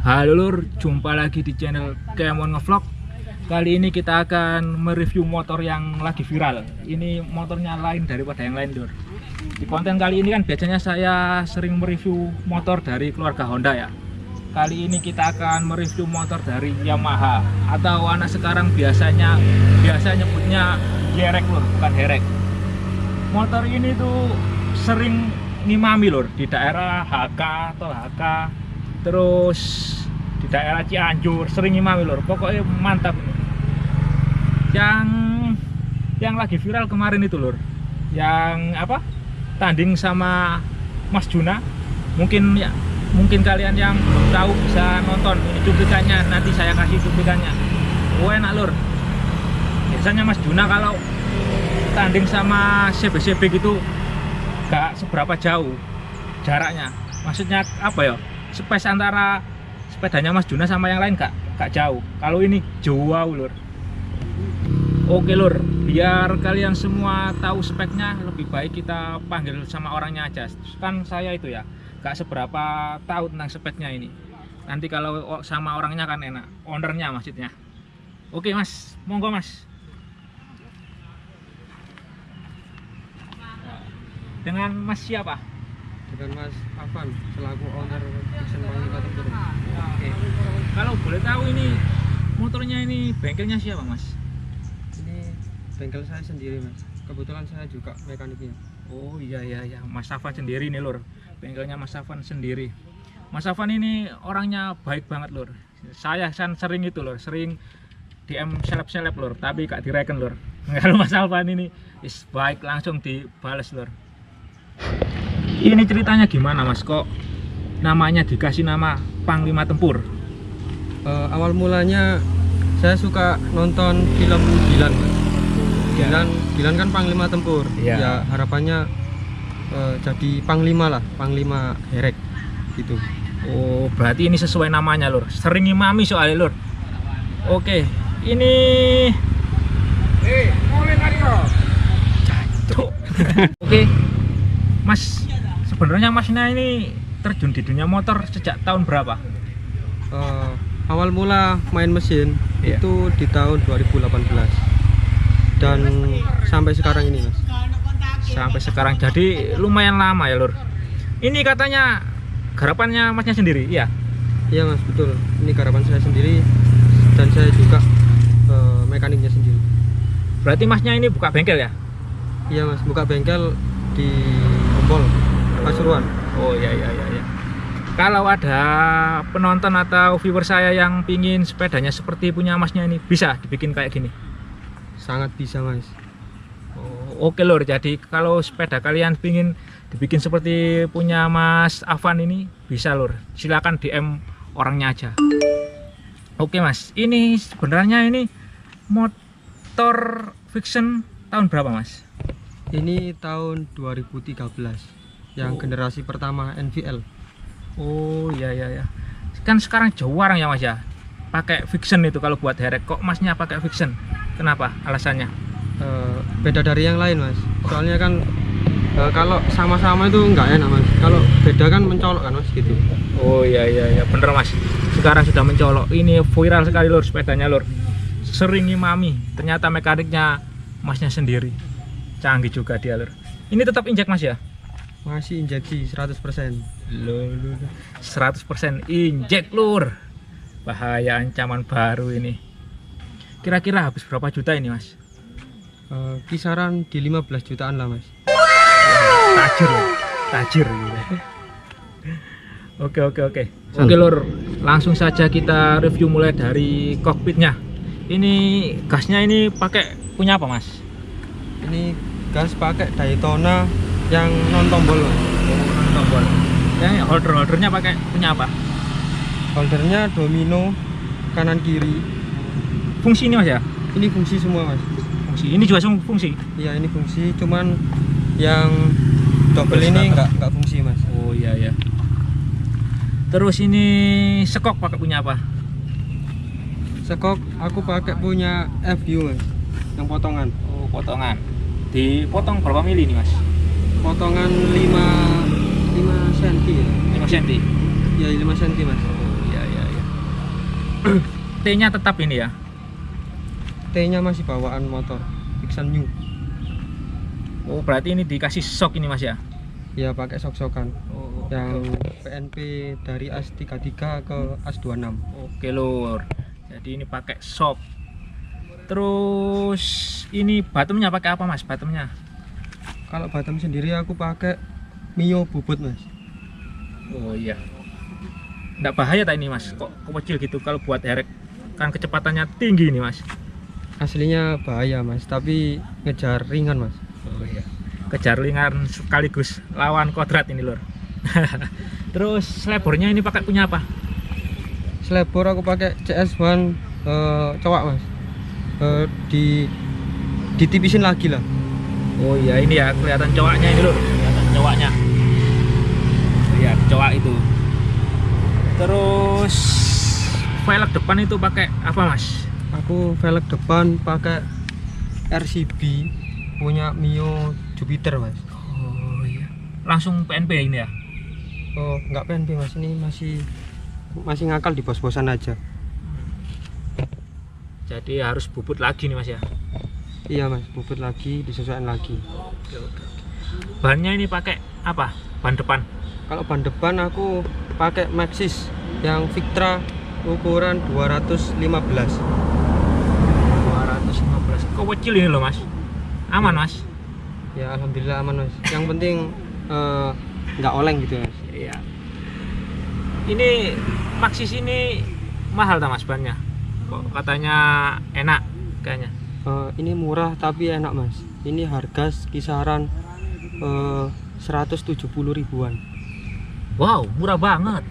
Halo lur, jumpa lagi di channel Kemon Ngevlog. Kali ini kita akan mereview motor yang lagi viral. Ini motornya lain daripada yang lain lur. Di konten kali ini kan biasanya saya sering mereview motor dari keluarga Honda ya. Kali ini kita akan mereview motor dari Yamaha, atau anak sekarang biasa nyebutnya Yerek lur, bukan Herek. Motor ini tuh sering ngimami lur di daerah HK atau HK, terus di daerah Cianjur sering ngimami lur. Pokoknya mantap. Yang lagi viral kemarin itu lur, yang apa, tanding sama Mas Juna. Mungkin kalian yang belum tahu bisa nonton ini cuplikannya, nanti saya kasih cuplikannya. Enak lur. Biasanya Mas Juna kalau tanding sama CB gitu gak seberapa jauh jaraknya. Maksudnya apa ya, space antara sepedanya Mas Juna sama yang lain gak jauh. Kalau ini jauh lur. Oke lur, biar kalian semua tahu speknya, lebih baik kita panggil sama orangnya aja. Kan saya itu ya gak seberapa tahu tentang speknya ini. Nanti kalau sama orangnya kan enak, ownernya maksudnya. Oke mas, monggo mas. Dengan mas siapa? Dengan Mas Afan selaku owner Vision Panglima Tempur. Oke. Kalau boleh tahu ini motornya ini bengkelnya siapa mas? Ini bengkel saya sendiri mas. Kebetulan saya juga mekaniknya. Oh iya Mas Afan sendiri nih lur. Bengkelnya Mas Afan sendiri. Mas Afan ini orangnya baik banget lur. Saya kan sering itu lur, sering DM seleb lur, tapi gak direken lur. Kalau Mas Afan ini baik, langsung dibales lur. Ini ceritanya gimana mas, kok namanya dikasih nama Panglima Tempur? Awal mulanya saya suka nonton film Dilan mas. Dilan kan Panglima Tempur. Iya. Ya harapannya jadi Panglima lah, Panglima Herek gitu. Oh berarti ini sesuai namanya lur. Sering ngimami soalnya lur. Oke, ini Cacuk. Oke mas, sebenarnya masnya ini terjun di dunia motor sejak tahun berapa? Awal mula main mesin Iya. itu di tahun 2018 dan sampai sekarang ini mas. Sampai sekarang, jadi lumayan lama ya lur. Ini katanya garapannya masnya sendiri, iya? Iya mas, betul. Ini garapan saya sendiri dan saya juga mekaniknya sendiri. Berarti masnya ini buka bengkel ya? Iya mas, buka bengkel di Ompol, Pasuruan. Oh iya. Kalau ada penonton atau viewer saya yang pingin sepedanya seperti punya masnya ini, bisa dibikin kayak gini? Sangat bisa mas. Oh, oke lur, jadi kalau sepeda kalian pingin dibikin seperti punya Mas Afan ini, bisa lur. Silakan DM orangnya aja. Oke mas, ini sebenarnya ini motor Vision tahun berapa mas? Ini tahun 2013 yang generasi pertama NVL. Oh iya. Kan sekarang jarang ya mas ya pakai Vision itu kalau buat Herek. Kok masnya pakai Vision? Kenapa? Alasannya? Beda dari yang lain mas. Soalnya kan kalau sama-sama itu nggak enak mas. Kalau beda kan mencolok kan mas gitu. Oh iya bener mas. Sekarang sudah mencolok. Ini viral sekali lur sepedanya lur. Sering ngimami. Ternyata mekaniknya masnya sendiri. Canggih juga dia lur. Ini tetap injek mas ya? Masih injeksi 100%. Loh, 100% injek lur. Bahaya, ancaman baru ini. Kira-kira habis berapa juta ini mas? Kisaran di 15 jutaan lah mas. Tajir Oke lur, langsung saja kita review mulai dari kokpitnya. Ini gasnya ini pakai punya apa mas? Ini gas pakai Daytona yang non tombol. Tombol. Yang holdernya pakai punya apa? Holdernya domino kanan kiri. Fungsi ini mas ya? Ini fungsi semua mas. Fungsi. Ini juga fungsi. Iya ini fungsi, cuman yang double ini nggak fungsi mas. Oh iya. Terus ini sekok pakai punya apa? Sekok aku pakai punya FU mas, yang potongan. Oh potongan. Dipotong berapa mili ini mas? Potongan 5 cm ya. 5 cm. Ya 5 cm mas. Oh iya. T-nya tetap ini ya. T-nya masih bawaan motor Vixion New. Oh, berarti ini dikasih shock ini Mas ya? Ya pakai sok-sokan. Oh, Yang PNP dari AS33 ke AS26. oke lur. Jadi ini pakai shock. Terus ini bottomnya pakai apa Mas? Bottomnya? Kalau bottom sendiri aku pakai Mio bubut Mas. Oh iya. Nggak bahaya tak ini Mas? Kok kecil gitu kalau buat derek? Kan kecepatannya tinggi nih Mas. Aslinya bahaya Mas, tapi ngejar ringan Mas. Oh iya. Kejar ringan sekaligus lawan kodrat ini lur. Terus lebornya ini pakai punya apa? Selebor aku pakai CS1 cowok Mas. Ditipisin lagi lah. Oh iya, ini ya kelihatan cowoknya ini lur. Kelihatan cowoknya. Iya, cowok itu. Terus velg depan itu pakai apa Mas? Aku velg depan pakai RCB punya Mio Jupiter Mas. Oh iya. Langsung PNP ini ya? Oh nggak PNP Mas, ini masih ngakal di bos-bosan aja. Jadi harus bubut lagi nih Mas ya? Iya Mas, bubut lagi, disesuaikan lagi. Oke. Bannya ini pakai apa? Ban depan? Kalau ban depan aku pakai Maxxis yang Victra ukuran 215. 215. Kok kecil ini loh Mas? Aman Mas? Ya alhamdulillah aman Mas. Yang penting nggak oleng gitu Mas. Iya. Ini Maxxis ini mahal tak Mas bannya? Kok katanya enak kayaknya? Ini murah tapi enak Mas. Ini harga kisaran 170 ribuan. Wow, murah banget.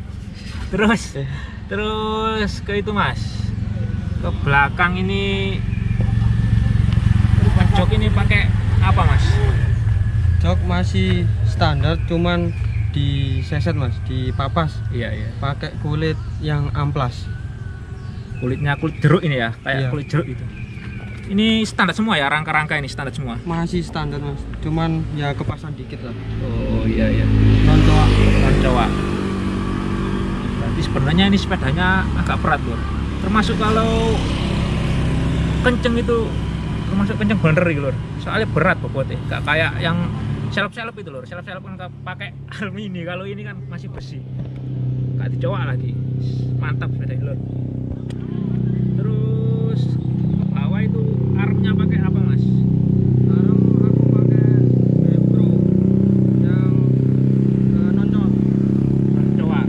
Terus ke itu Mas. Ke belakang ini jok ini pakai apa Mas? Jok masih standar, cuman diseset Mas, dipapas. Iya. Pakai kulit yang amplas. Kulitnya kulit jeruk ini ya, kayak Iya. kulit jeruk itu. Ini standar semua ya, rangka-rangka ini standar semua. Masih standar Mas, cuman ya kepasan dikit lah. Oh iya. Non Cowok. Berarti sebenarnya ini sepedanya agak berat lur. Termasuk kalau kenceng itu, termasuk kenceng bener gitu lur. Soalnya berat bobotnya, gak kayak yang selop-selop itu lur. Selop-selop kan pakai alumini, kalau ini kan masih besi. Gak dicowok lagi. Mantap sepedanya lur. Terus ke bawah itu armnya pakai apa Mas? Arm aku pakai Bepro yang non-cowok. Coba.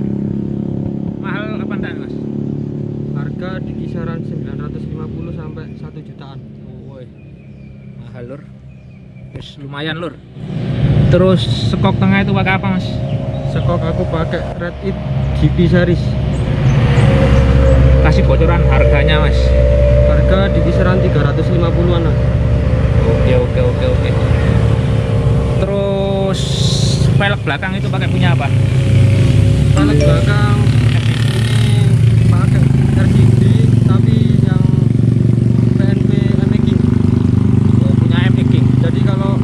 Mahal apa enggak Mas? Harga di kisaran 950 sampai 1 jutaan. Woi. Mahal lur. Terus lumayan lur. Terus sekok tengah itu pakai apa Mas? Sekok aku pakai Red It GP series. Kasih bocoran harganya Mas. Harga di kisaran 350-an lah. Oke. Terus velg belakang itu pakai punya apa? Velg belakang ini pakai RCB tapi yang PNP M-Making. Oh, punya M-Making. Jadi kalau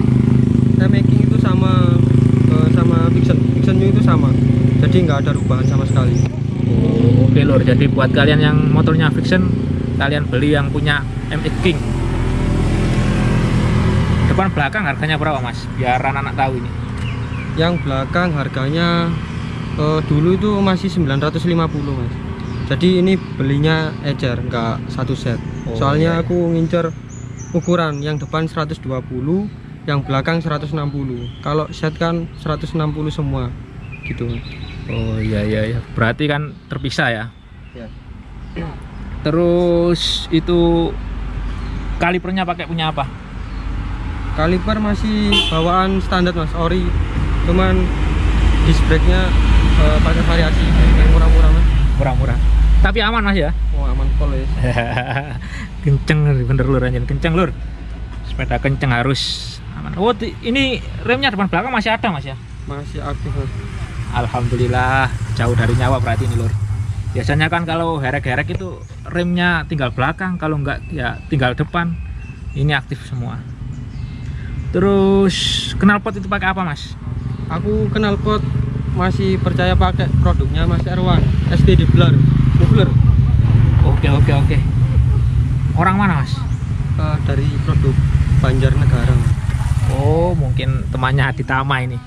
M-Making itu sama Vixion New itu sama. Jadi nggak ada perubahan sama sekali. Oh, oke lur. Jadi buat kalian yang motornya Vixion, kalian beli yang punya M-Making. Depan belakang harganya berapa Mas? Biar anak-anak tahu ini. Yang belakang harganya dulu itu masih 950 Mas. Jadi ini belinya ecer, nggak satu set. Oh, Soalnya iya. aku ngincer ukuran yang depan 120, yang belakang 160. Kalau set kan 160 semua gitu. Oh iya. Berarti kan terpisah ya. Ya. Terus itu kalipernya pakai punya apa? Kaliper masih bawaan standar Mas, ori. Cuman disc brake-nya pakai variasi yang murah-murah Mas. Murah-murah. Tapi aman Mas ya. Oh, aman pol ya. Kenceng bener lur, anjir kenceng lur. Sepeda kenceng harus aman. Oh, ini remnya depan belakang masih ada Mas ya? Masih aktif Mas. Alhamdulillah, jauh dari nyawa berarti ini lur. Biasanya kan kalau herek-herek itu remnya tinggal belakang, kalau enggak ya tinggal depan. Ini aktif semua. Terus knalpot itu pakai apa Mas? Aku knalpot masih percaya pakai produknya Mas Erwan, ST Doubler. Oke. Orang mana mas? Dari produk Banjarnegara mas. Oh mungkin temannya Aditama ini.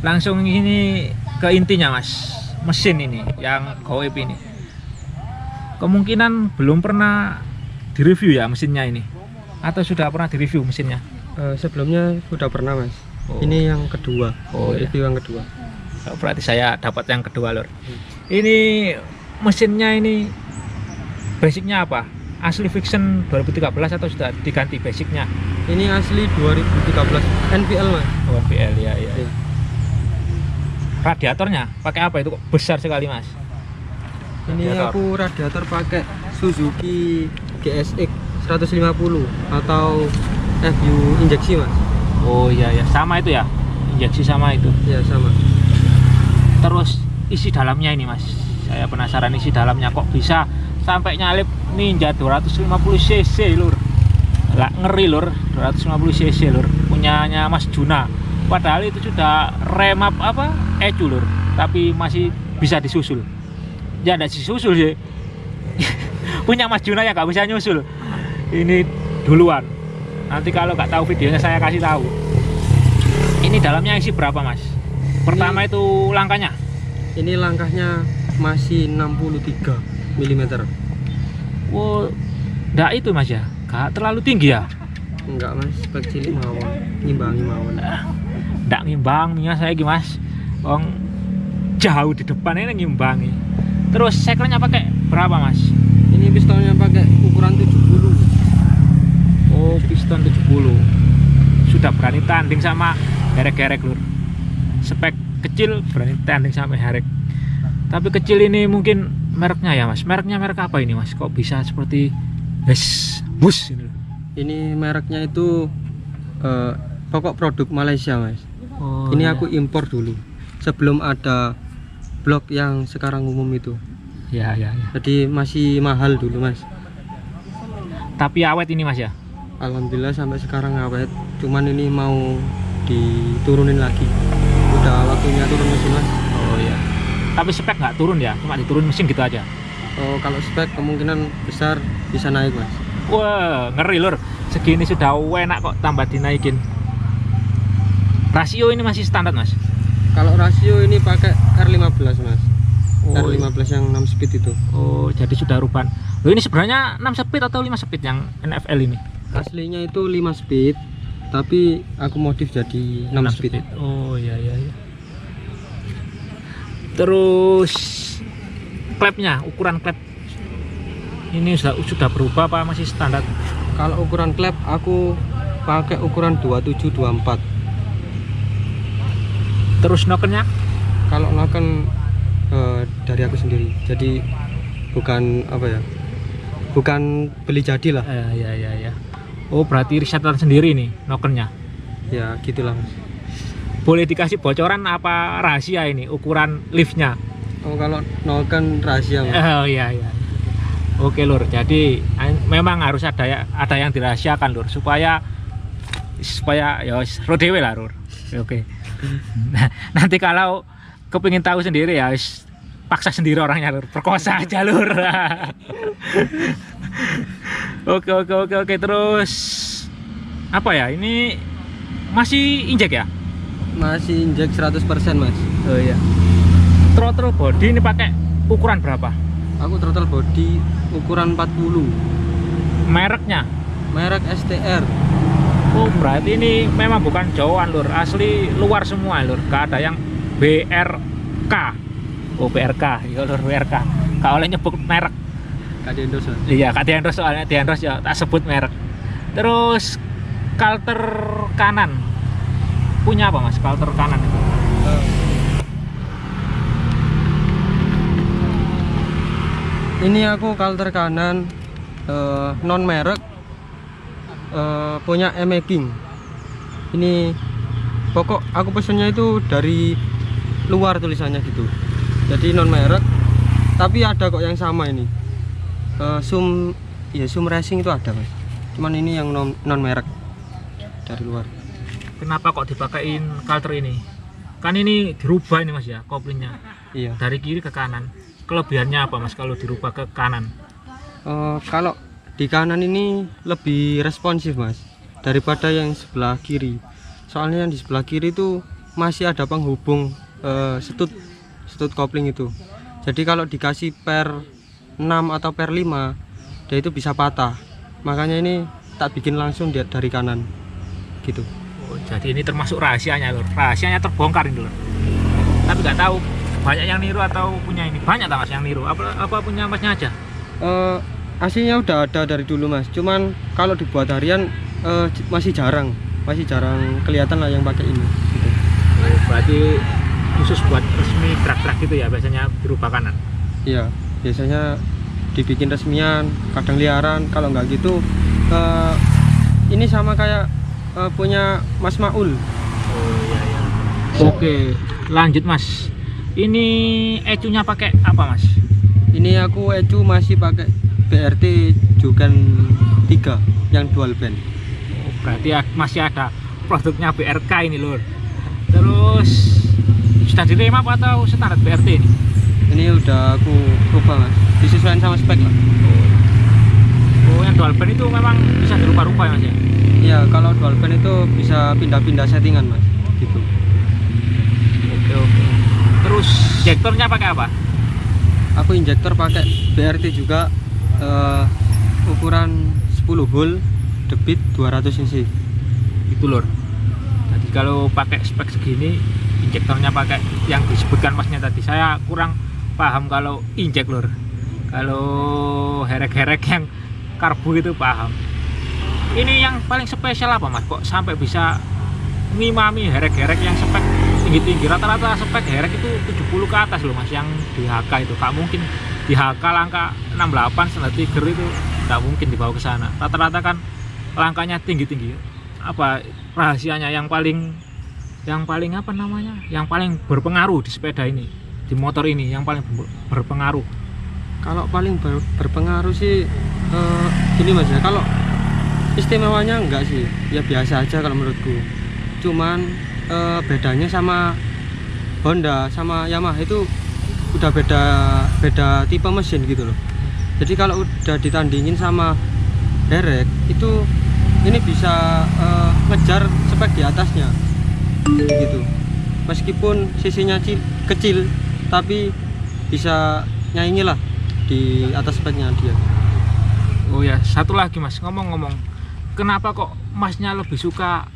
Langsung ini ke intinya mas, mesin ini yang goib ini kemungkinan belum pernah direview ya mesinnya ini, atau sudah pernah direview mesinnya? Sebelumnya sudah pernah mas. Oh. Ini yang kedua. Iya. Review yang kedua. Oh, berarti saya dapat yang kedua lor. Ini mesinnya ini basicnya apa? Asli Vixion 2013 atau sudah diganti basicnya? Ini asli 2013 NPL mas. Oh NPL ya. Iya. Radiatornya pakai apa itu kok besar sekali mas? Ini aku radiator pakai Suzuki GSX 150 atau FU injeksi mas. Oh iya sama itu ya, injeksi sama itu. Ya sama. Terus isi dalamnya ini mas, saya penasaran isi dalamnya kok bisa sampai nyalip Ninja 250 cc lur. Lah ngeri lur, 250 cc lur, punyanya Mas Juna. Padahal itu sudah remap apa ecu lur, tapi masih bisa disusul. Ya ada disusul sih. Punya Mas Juna ya nggak bisa nyusul. Ini duluan. Nanti kalau nggak tahu videonya saya kasih tahu. Ini dalamnya isi berapa mas? Pertama itu langkahnya? Ini langkahnya masih 63 mm. Oh, enggak itu mas ya? Nggak terlalu tinggi ya? Enggak mas, spek cilik mawon, ngimbangi mawon. Nggak ngimbang nih saya gimana mas? Jauh di depan ini ngimbangi. Terus sekelnya pakai berapa mas? Ini pistonnya pakai ukuran 70. Oh piston 70. Sudah berani tanding sama herek-herek lur. Spek kecil berani tanding sama herek. Tapi kecil ini mungkin mereknya ya mas. Mereknya merek apa ini mas? Kok bisa seperti bus ini? Ini mereknya itu pokok produk Malaysia mas. Oh, ini iya. aku impor dulu sebelum ada blok yang sekarang umum itu. Ya. Jadi masih mahal dulu mas. Tapi awet ini mas ya? Alhamdulillah sampai sekarang awet. Cuman ini mau diturunin lagi. Udah waktunya turun mesin mas. Oh iya. Tapi spek nggak turun ya? Cuma diturun mesin gitu aja? Oh kalau spek kemungkinan besar bisa naik mas. Wah ngeri lur. Segini sudah enak kok tambah dinaikin. Rasio ini masih standar mas? Kalau rasio ini pakai R15 mas. Oh, R15 yang 6 speed itu. Oh jadi sudah ruban. Loh ini sebenarnya 6 speed atau 5 speed yang NFL ini? Aslinya itu 5 speed, tapi aku modif jadi 6 speed. Oh iya. Terus klepnya, ukuran klep ini sudah berubah apa masih standar? Kalau ukuran klep aku pakai ukuran 2724. Terus nokennya? Kalau noken dari aku sendiri, jadi bukan apa ya, bukan beli jadi lah. Iya. Oh berarti resetan sendiri nih nokennya? Ya gitulah mas. Boleh dikasih bocoran apa rahasia ini ukuran liftnya? Oh kalau noken rahasia mas. Oh iya. Oke lur, jadi memang harus ada yang dirahasiakan lur supaya ya rodewe lah lur. Oke. Nanti kalau kepingin tahu sendiri ya paksa sendiri orangnya lur, perkosa aja lur. Oke, terus apa ya, ini masih injek ya? Masih injek 100% mas. Oh iya. Throttle body ini pakai ukuran berapa? Aku throttle body ukuran 40. Mereknya? Merek STR. Oh berarti ini memang bukan jauhan lur, asli luar semua lur, gak ada yang BRK. Oh BRK, iya lur BRK. Gak oleh nyebut merek. Gak diendos mas. Iya, gak diendos soalnya diendos ya tak sebut merek. Terus kalter kanan punya apa mas? Kalter kanan itu? Ini aku kalter kanan non merek, punya Making. Ini pokok aku pesennya itu dari luar tulisannya gitu, jadi non merek, tapi ada kok yang sama ini. Zoom racing itu ada mas, cuman ini yang non merek dari luar. Kenapa kok dipakein kalter ini? Kan ini dirubah ini mas ya koplingnya. Iya. Dari kiri ke kanan. kelebihannya apa mas kalau dirubah ke kanan? Kalau di kanan ini lebih responsif mas daripada yang sebelah kiri. Soalnya yang di sebelah kiri itu masih ada penghubung setut kopling itu. Jadi kalau dikasih per 6 atau per 5 dia itu bisa patah. Makanya ini tak bikin langsung dari kanan gitu. Oh, jadi ini termasuk rahasianya lor. Rahasianya terbongkar ini lor. Tapi nggak tahu banyak yang niru atau punya ini. Banyak tak mas yang niru? Apa punya masnya aja? Aslinya udah ada dari dulu mas. Cuman kalau dibuat harian masih jarang kelihatan lah yang pakai ini. Gitu. Oh, berarti khusus buat resmi truk-truk gitu ya biasanya dirubah kanan? Iya, biasanya dibikin resmian, kadang liaran. Kalau nggak gitu ini sama kayak punya Mas Maul. Oh iya iya. Oke, lanjut mas. Ini ecunya pakai apa mas? Ini aku ecu masih pakai BRT Jukan 3 yang dual band. Oh, berarti masih ada produknya BRK ini lor. Terus sudah diremap atau standar BRT ini? Ini udah aku rubah mas, disesuaikan sama spek lah. Oh yang dual band itu memang bisa dirubah-rubah ya mas ya? Iya, kalau dual band itu bisa pindah-pindah settingan mas, gitu. Oke. Terus injektornya pakai apa? Aku injektor pakai BRT juga, ukuran 10 hole, debit 200 cc. Itu lor. Jadi kalau pakai spek segini, injektornya pakai yang disebutkan masnya tadi. Saya kurang paham kalau injek lor. Kalau herek-herek yang karbu itu paham. Ini yang paling spesial apa mas? Kok sampai bisa ngimami herek-herek yang spek tinggi-tinggi? Rata-rata spek herek itu 70 ke atas loh mas, yang di HK itu. Gak mungkin di HK langka 68 standar Tiger itu gak mungkin dibawa ke sana. Rata-rata kan langkanya tinggi-tinggi. Apa rahasianya yang paling apa namanya? Yang paling berpengaruh di sepeda ini, di motor ini yang paling berpengaruh? Kalau paling berpengaruh sih gini mas ya, kalau istimewanya enggak sih, ya biasa aja kalau menurutku. Cuman bedanya sama Honda sama Yamaha itu udah beda tipe mesin gitu loh. Jadi kalau udah ditandingin sama derek itu ini bisa ngejar spek di atasnya gitu. Meskipun sisinya kecil tapi bisa nyaingi lah di atas speknya dia. Oh ya, satu lagi mas, ngomong-ngomong, kenapa kok masnya lebih suka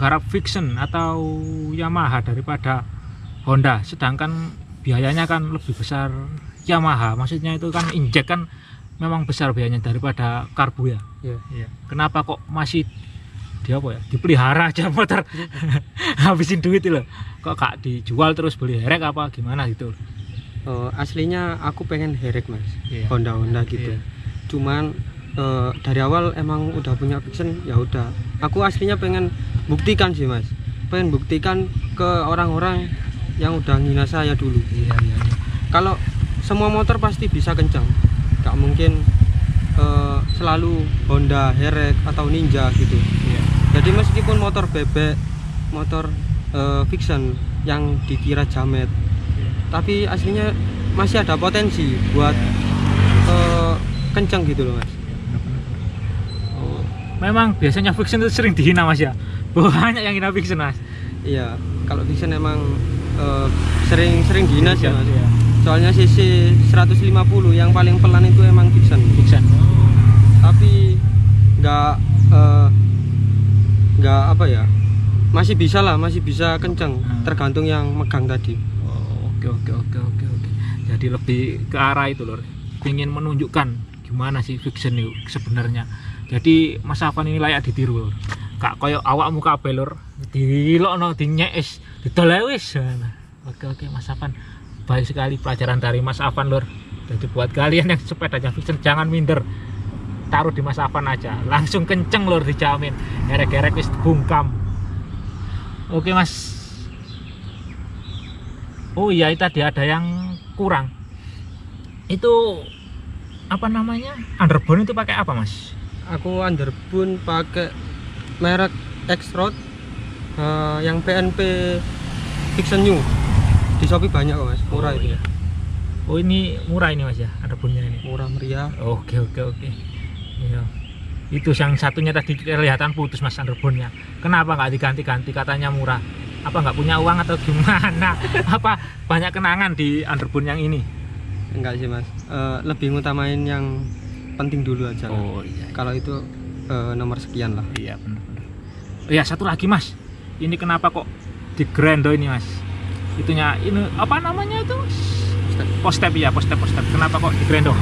garap Vixen atau Yamaha daripada Honda, sedangkan biayanya kan lebih besar Yamaha? Maksudnya itu kan injek kan memang besar biayanya daripada karbu ya. Iya. Kenapa kok masih dipelihara aja motor habisin duit loh, kok gak dijual terus beli herek apa gimana gitu? Aslinya aku pengen herek mas, Iya. Honda gitu. Iya. Cuman dari awal emang udah punya Vixen, ya udah. Aku aslinya pengen buktikan sih mas, pengen buktikan ke orang-orang yang udah ngina saya dulu. Iya. Kalau semua motor pasti bisa kencang, gak mungkin selalu Honda, herek atau Ninja gitu. Iya. Jadi meskipun motor bebek, motor Vixen yang dikira jamet, tapi aslinya masih ada potensi buat kencang gitu loh mas. Oh, memang biasanya Vixen itu sering dihina mas ya? Banyak yang hina Vixen mas. Iya, kalau Vixen emang sering dihina sih mas. Iya. Soalnya cc 150 yang paling pelan itu emang Vixen. Tapi nggak apa ya, masih bisa kencang, tergantung yang megang tadi. Oke. Jadi lebih ke arah itu lor, ingin menunjukkan gimana sih Vixen itu sebenarnya. Jadi Mas Afan ini layak ditiru lor. Kak koyo awakmu kabeh lor, dilokno dinyekis, didol wis. Oke Mas Afan. Baik sekali pelajaran dari Mas Afan lor. Jadi buat kalian yang sepedanya Vixen jangan minder. Taruh di Mas Afan aja, langsung kenceng lor, dijamin. Herek-herek wis bungkam. Oke Mas. Oh iya, tadi ada yang kurang. Itu apa namanya? Underbone itu pakai apa mas? Aku underbone pakai merek X-Road yang PNP Vixen New. Di Shopee banyak kok mas, murah itu. Iya. Oh ini murah ini Mas ya, underbonnya ini. murah meriah. Oke. Iya. Itu yang satunya tadi kelihatan putus Mas underbonnya. Kenapa nggak diganti-ganti? Katanya murah. Apa nggak punya uang atau gimana? Apa banyak kenangan di underbon yang ini? Enggak sih Mas, lebih ngutamain yang penting dulu aja lah. Oh iya. Kalau itu nomor sekian lah. Iya benar. Iya satu lagi Mas. Ini kenapa kok di Grando ini Mas? Itunya ini apa namanya itu? Postep ya, postep. Kenapa kok di Grando?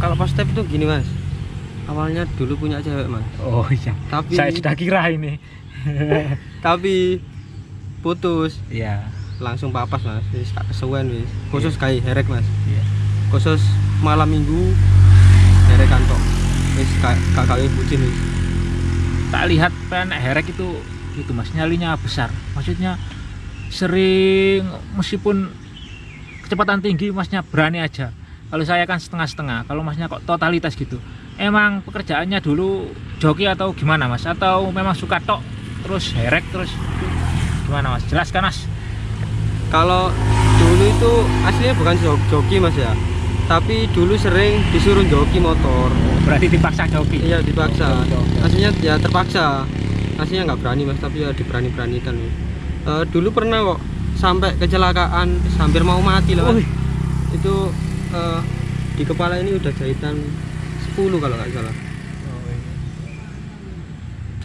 Kalau postep itu gini Mas, awalnya dulu punya cewek Mas. Oh iya. Tapi Saya sudah kira ini. tapi putus, Iya. langsung papas Mas. Wis tak kesuwen wis. Khusus kayak herek Mas. Iya. Khusus malam minggu herek kantor. Wis gak gawe bucin wis. Tak lihat penek herek itu Mas, nyalinya besar. Maksudnya sering meskipun kecepatan tinggi Masnya berani aja. Kalau saya kan setengah-setengah. Kalau Masnya kok totalitas gitu. Emang pekerjaannya dulu joki atau gimana Mas? Atau memang suka tok terus herek terus gimana Mas? Jelaskan Mas. Kalau dulu itu aslinya bukan joki Mas ya. Tapi dulu sering disuruh joki motor. Berarti dipaksa joki. Iya dipaksa. Oke. Aslinya ya terpaksa. Aslinya nggak berani Mas, tapi ya diberani-beranikan. Dulu pernah kok sampai kecelakaan, hampir mau mati lah Mas. Wih. Itu di kepala ini udah jahitan 10 kalau nggak salah.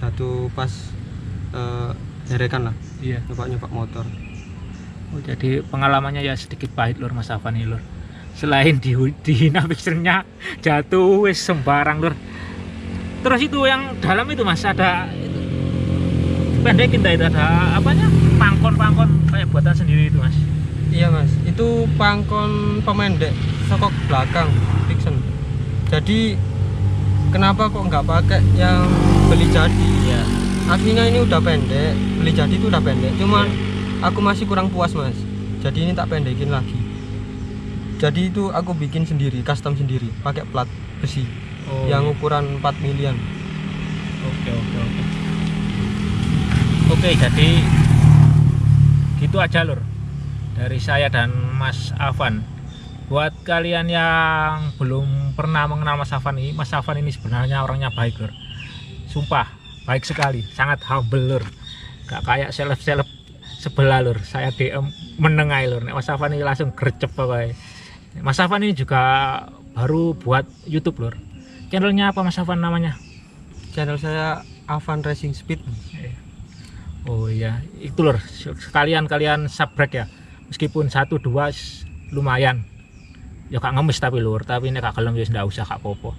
Jatuh pas herekan lah, Iya. nyoba motor. Oh, jadi pengalamannya ya sedikit pahit lur Mas Afan ini lur. Selain dihina fixernya, jatuh wis sembarang lur. Terus itu yang dalam itu Mas ada itu, pendekin itu ada apanya? Pangkon kayak buatan sendiri itu Mas. Iya Mas, itu pangkon pemendek sokok belakang Dixon. Jadi kenapa kok nggak pakai yang beli jadi? Iya. Aslinya ini udah pendek, beli jadi itu udah pendek. Cuman aku masih kurang puas Mas. Jadi ini tak pendekin lagi. Jadi itu aku bikin sendiri, custom sendiri, pakai plat besi yang ukuran 4 milian. Oke. Oke, jadi gitu aja lur dari saya dan Mas Afan. Buat kalian yang belum pernah mengenal Mas Afan ini sebenarnya orangnya baik lur. Sumpah baik sekali, sangat humble lur. Gak kayak seleb sebelah lur. Saya DM menengai lur. Nek Mas Afan ini langsung gercep pokoknya. Mas Afan ini juga baru buat YouTube lur. Channelnya apa Mas Afan namanya? Channel saya Afan Racing Speed. Oh iya, itu lur. Sekalian kalian subscribe ya. Meskipun 1-2 lumayan. Ya gak ngemis tapi lur, tapi nek gak gelem ya ndak usah gak apa-apa.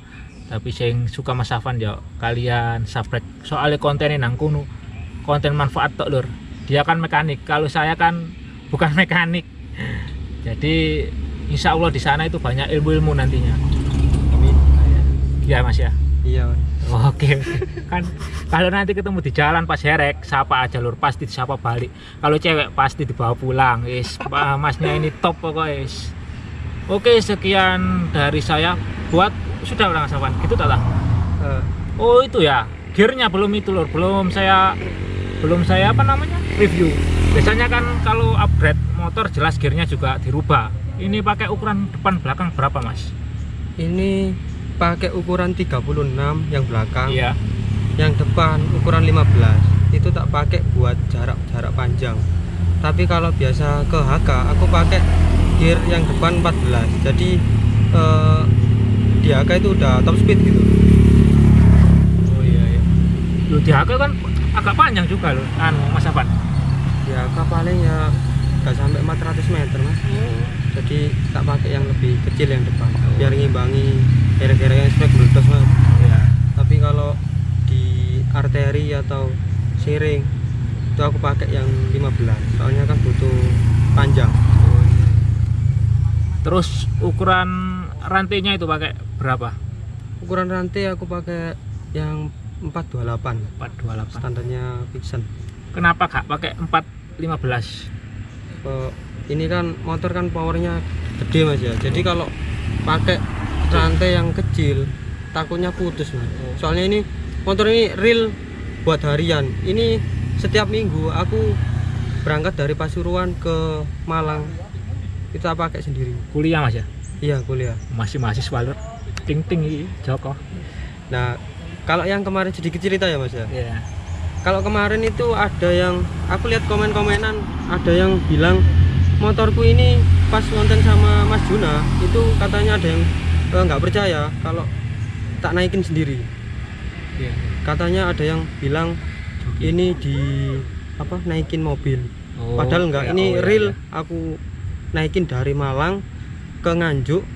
Tapi sing suka Mas Afan ya kalian subscribe. Soalnya kontennya nang kono konten manfaat tok lur. Dia kan mekanik, kalau saya kan bukan mekanik. Jadi insya Allah di sana itu banyak ilmu-ilmu nantinya. Amin. Iya Mas ya. Iya Mas. Oke. Kan kalau nanti ketemu di jalan pas herek, sapa aja lur, pasti disapa balik. Kalau cewek pasti dibawa pulang. Masnya ini top pokoknya. Oke, sekian dari saya. Buat sudah orang Afan. Gitu tak lah. Oh itu ya. Gearnya belum itu lur, belum saya apa namanya? Review. Biasanya kan kalau upgrade motor jelas gearnya juga dirubah. Ini pakai ukuran depan belakang berapa Mas? Ini pakai ukuran 36 yang belakang. Iya. Yang depan ukuran 15. Itu tak pakai buat jarak panjang. Tapi kalau biasa ke HK aku pakai gear yang depan 14. Jadi di HK itu udah top speed gitu. Oh iya. Loh di HK kan agak panjang juga loh, Mas Afan. Di HK paling ya nggak sampai 400 meter Mas. Jadi tak pakai yang lebih kecil yang depan biar ngimbangi kira-kira yang spek meledos Mas. Iya. Tapi kalau di arteri atau siring itu aku pakai yang 15. Soalnya kan butuh panjang. Terus ukuran rantainya itu pakai berapa? Ukuran rantai aku pakai yang 428. 428. Standarnya Vixen. Kenapa Kak pakai 415? Ini kan motor kan powernya gede Mas ya. Jadi kalau pakai rantai yang kecil takutnya putus Mas. Soalnya ini motor ini real buat harian. Ini setiap minggu aku berangkat dari Pasuruan ke Malang itu tak pakai sendiri. Kuliah Mas ya? Iya, kuliah. Masih mahasiswa lur. Ting ting iki Joko. Nah, kalau yang kemarin sedikit cerita ya Mas ya. Iya. Kalau kemarin itu ada yang aku lihat komen-komenan, ada yang bilang motorku ini pas ngonten sama Mas Juna itu katanya ada yang nggak percaya kalau tak naikin sendiri. Iya. Katanya ada yang bilang ini di apa naikin mobil. Oh, Padahal enggak, ya, ini oh, iya, real iya. aku naikin dari Malang ke Nganjuk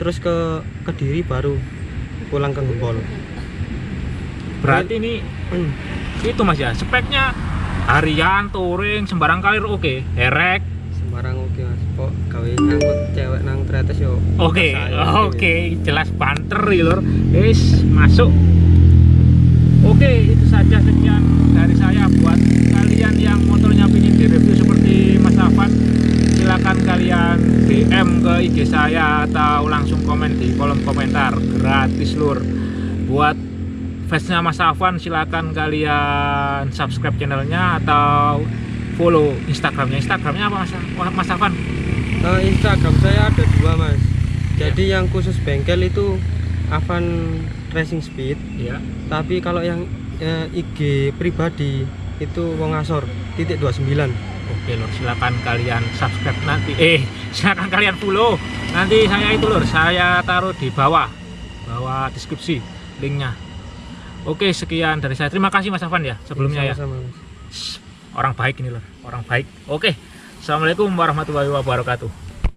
terus ke Kediri baru pulang ke Gempol. Berarti ini itu Mas ya, speknya harian, touring, sembarang kalir oke, herek. Sembarang oke Mas. Kok gawe ngangkut cewek nang tretes yo. Oke, Saya, oke, jelas banter ya, lur. Wis masuk. Oke, itu saja sekian dari saya buat kalian yang motornya ingin direview seperti Mas Afan. Silakan kalian DM ke IG saya atau langsung komen di kolom komentar, gratis lur. Buat fansnya Mas Afan silakan kalian subscribe channelnya atau follow Instagramnya. Instagramnya apa Mas Afan? Instagram saya ada 2 Mas. Jadi yang khusus bengkel itu Avan Racing Speed. Iya. Tapi kalau yang IG pribadi itu Wongasor .29. Oke lur, silakan kalian subscribe nanti. Silakan kalian follow. Nanti saya itu lur, saya taruh di bawah deskripsi linknya. Oke, sekian dari saya. Terima kasih Mas Afan ya sebelumnya ya. Sama-sama, Mas. Orang baik ini lur, orang baik. Oke, assalamualaikum warahmatullahi wabarakatuh.